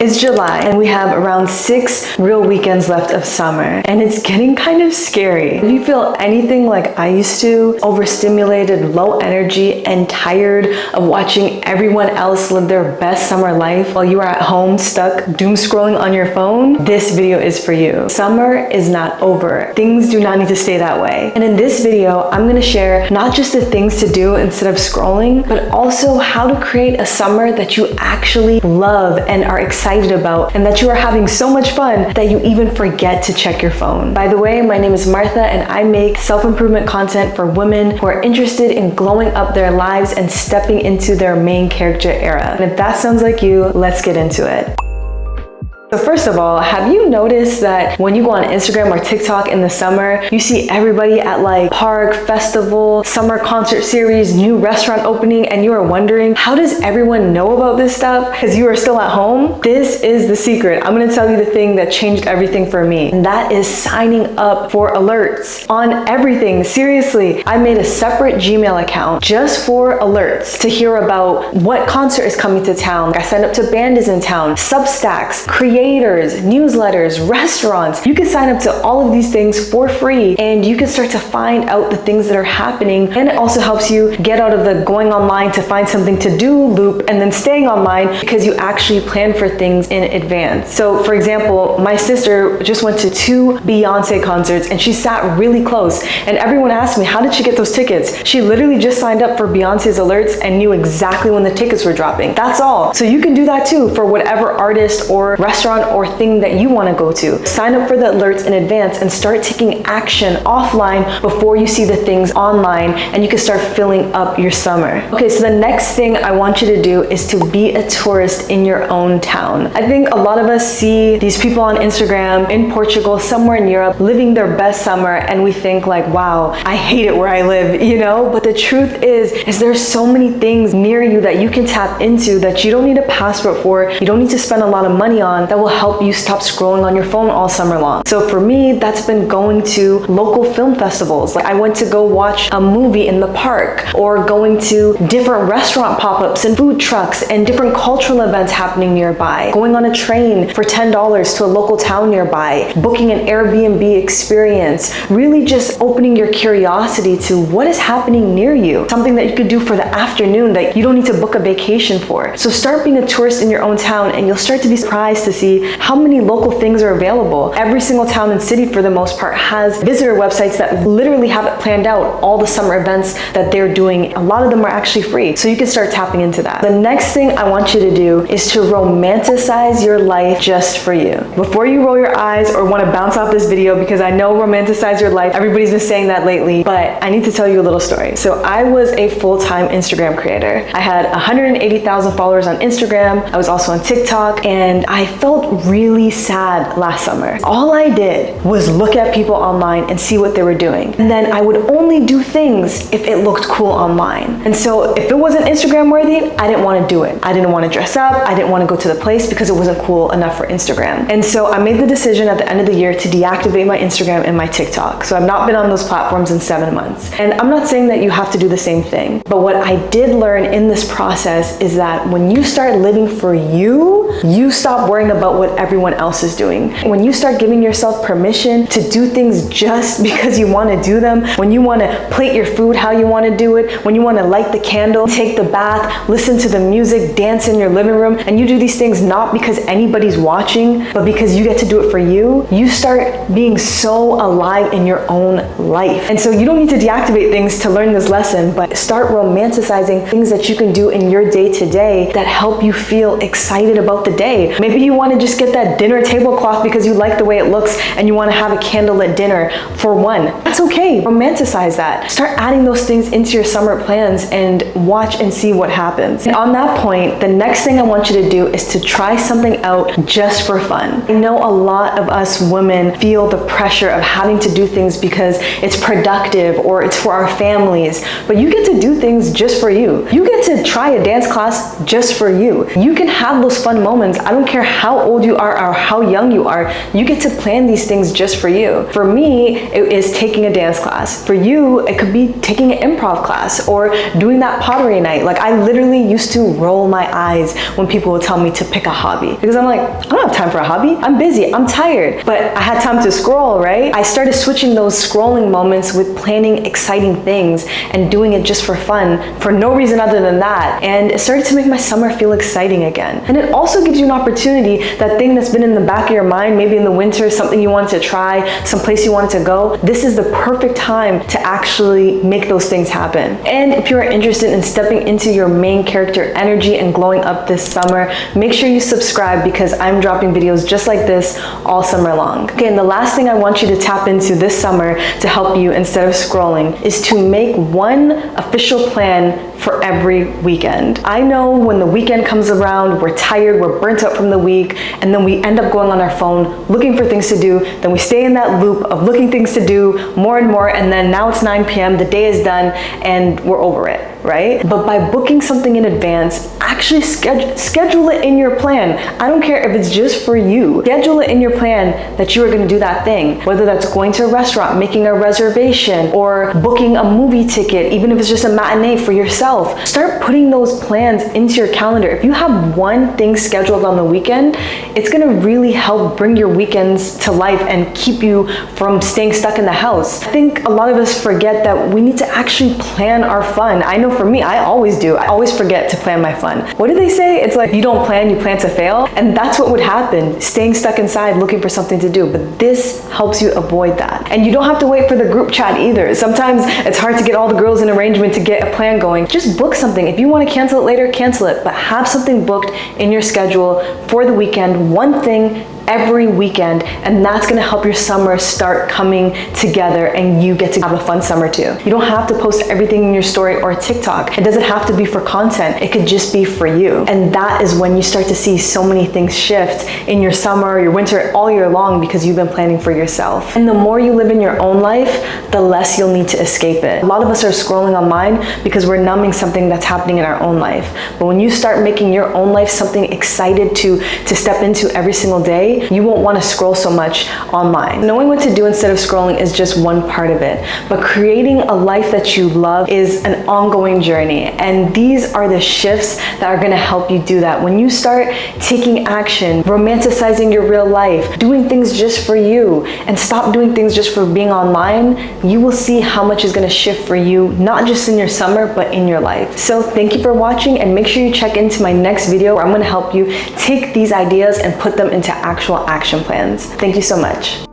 It's July and we have around 6 real weekends left of summer, and it's getting kind of scary. If you feel anything like I used to, overstimulated, low energy, and tired of watching everyone else live their best summer life while you are at home stuck doom scrolling on your phone, this video is for you. Summer is not over. Things do not need to stay that way. And in this video, I'm gonna share not just the things to do instead of scrolling, but also how to create a summer that you actually love and are excited about, and that you are having so much fun that you even forget to check your phone. By the way, my name is Martha and I make self-improvement content for women who are interested in glowing up their lives and stepping into their main character era. And if that sounds like you, let's get into it. So first of all, have you noticed that when you go on Instagram or TikTok in the summer, you see everybody at like park, festival, summer concert series, new restaurant opening, and you are wondering, how does everyone know about this stuff? Because you are still at home? This is the secret. I'm gonna tell you the thing that changed everything for me, and that is signing up for alerts on everything. Seriously, I made a separate Gmail account just for alerts to hear about what concert is coming to town. I signed up to Band is in town, Substacks, creators, newsletters, restaurants. You can sign up to all of these things for free, and you can start to find out the things that are happening. And it also helps you get out of the going online to find something to do loop and then staying online, because you actually plan for things in advance. So for example, my sister just went to 2 Beyonce concerts and she sat really close, and everyone asked me, how did she get those tickets? She literally just signed up for Beyonce's alerts and knew exactly when the tickets were dropping. That's all. So you can do that too for whatever artist or restaurant or thing that you want to go to. Sign up for the alerts in advance and start taking action offline before you see the things online, and you can start filling up your summer. Okay, so the next thing I want you to do is to be a tourist in your own town. I think a lot of us see these people on Instagram in Portugal, somewhere in Europe, living their best summer, and we think like, wow, I hate it where I live, you know? But the truth is there's so many things near you that you can tap into that you don't need a passport for, you don't need to spend a lot of money on, that will help you stop scrolling on your phone all summer long. So for me, that's been going to local film festivals. Like I went to go watch a movie in the park, or going to different restaurant pop-ups and food trucks and different cultural events happening nearby, going on a train for $10 to a local town nearby, booking an Airbnb experience, really just opening your curiosity to what is happening near you, something that you could do for the afternoon that you don't need to book a vacation for. So start being a tourist in your own town, and you'll start to be surprised to see how many local things are available. Every single town and city, for the most part, has visitor websites that literally have it planned out, all the summer events that they're doing. A lot of them are actually free, so you can start tapping into that. The next thing I want you to do is to romanticize your life just for you. Before you roll your eyes or want to bounce off this video, because I know romanticize your life, everybody's been saying that lately, but I need to tell you a little story. So I was a full-time Instagram creator. I had 180,000 followers on Instagram. I was also on TikTok, and I felt really sad last summer. All I did was look at people online and see what they were doing. And then I would only do things if it looked cool online. And so if it wasn't Instagram worthy, I didn't want to do it. I didn't want to dress up. I didn't want to go to the place because it wasn't cool enough for Instagram. And so I made the decision at the end of the year to deactivate my Instagram and my TikTok. So I've not been on those platforms in 7 months. And I'm not saying that you have to do the same thing, but what I did learn in this process is that when you start living for you, you stop worrying about what everyone else is doing. When you start giving yourself permission to do things just because you want to do them, when you want to plate your food how you want to do it, when you want to light the candle, take the bath, listen to the music, dance in your living room, and you do these things not because anybody's watching, but because you get to do it for you, you start being so alive in your own life. And so you don't need to deactivate things to learn this lesson, but start romanticizing things that you can do in your day-to-day that help you feel excited about the day. Maybe you want to just get that dinner tablecloth because you like the way it looks and you want to have a candlelit dinner for one. That's okay. Romanticize that. Start adding those things into your summer plans and watch and see what happens. And on that point, the next thing I want you to do is to try something out just for fun. I know a lot of us women feel the pressure of having to do things because it's productive or it's for our families, but you get to do things just for you. You get get to try a dance class just for you. You can have those fun moments. I don't care how old you are or how young you are. You get to plan these things just for you. For me, it is taking a dance class. For you, it could be taking an improv class or doing that pottery night. Like, I literally used to roll my eyes when people would tell me to pick a hobby, because I'm like, I don't have time for a hobby. I'm busy, I'm tired, but I had time to scroll, right? I started switching those scrolling moments with planning exciting things and doing it just for fun, for no reason other than that. And it started to make my summer feel exciting again. And it also gives you an opportunity, that thing that's been in the back of your mind, maybe in the winter, something you wanted to try, someplace you wanted to go. This is the perfect time to actually make those things happen. And if you're interested in stepping into your main character energy and glowing up this summer, make sure you subscribe, because I'm dropping videos just like this all summer long. Okay, and the last thing I want you to tap into this summer to help you instead of scrolling is to make one official plan for every weekend. I know when the weekend comes around, we're tired, we're burnt out from the week, and then we end up going on our phone looking for things to do. Then we stay in that loop of looking things to do more and more, and then now it's 9 p.m., the day is done, and we're over it, right? But by booking something in advance, actually schedule it in your plan. I don't care if it's just for you. Schedule it in your plan that you are going to do that thing, whether that's going to a restaurant, making a reservation, or booking a movie ticket, even if it's just a matinee for yourself. Start putting those plans into your calendar. If you have one thing scheduled on the weekend, it's going to really help bring your weekends to life and keep you from staying stuck in the house. I think a lot of us forget that we need to actually plan our fun. I know for me, I always do. I always forget to plan my fun. What do they say? It's like, you don't plan, you plan to fail. And that's what would happen, staying stuck inside looking for something to do. But this helps you avoid that. And you don't have to wait for the group chat either. Sometimes it's hard to get all the girls in arrangement to get a plan going. Just book something. If you want to cancel it later, cancel it. But have something booked in your schedule for the weekend, one thing every weekend, and that's going to help your summer start coming together, and you get to have a fun summer too. You don't have to post everything in your story or TikTok. It doesn't have to be for content. It could just be for you. And that is when you start to see so many things shift in your summer, your winter, all year long, because you've been planning for yourself. And the more you live in your own life, the less you'll need to escape it. A lot of us are scrolling online because we're numbing something that's happening in our own life. But when you start making your own life something excited to step into every single day, you won't want to scroll so much online. Knowing what to do instead of scrolling is just one part of it, but creating a life that you love is an ongoing journey, and these are the shifts that are going to help you do that. When you start taking action, romanticizing your real life, doing things just for you, and stop doing things just for being online, you will see how much is going to shift for you, not just in your summer, but in your life. So thank you for watching, and make sure you check into my next video where I'm going to help you take these ideas and put them into actual action plans. Thank you so much.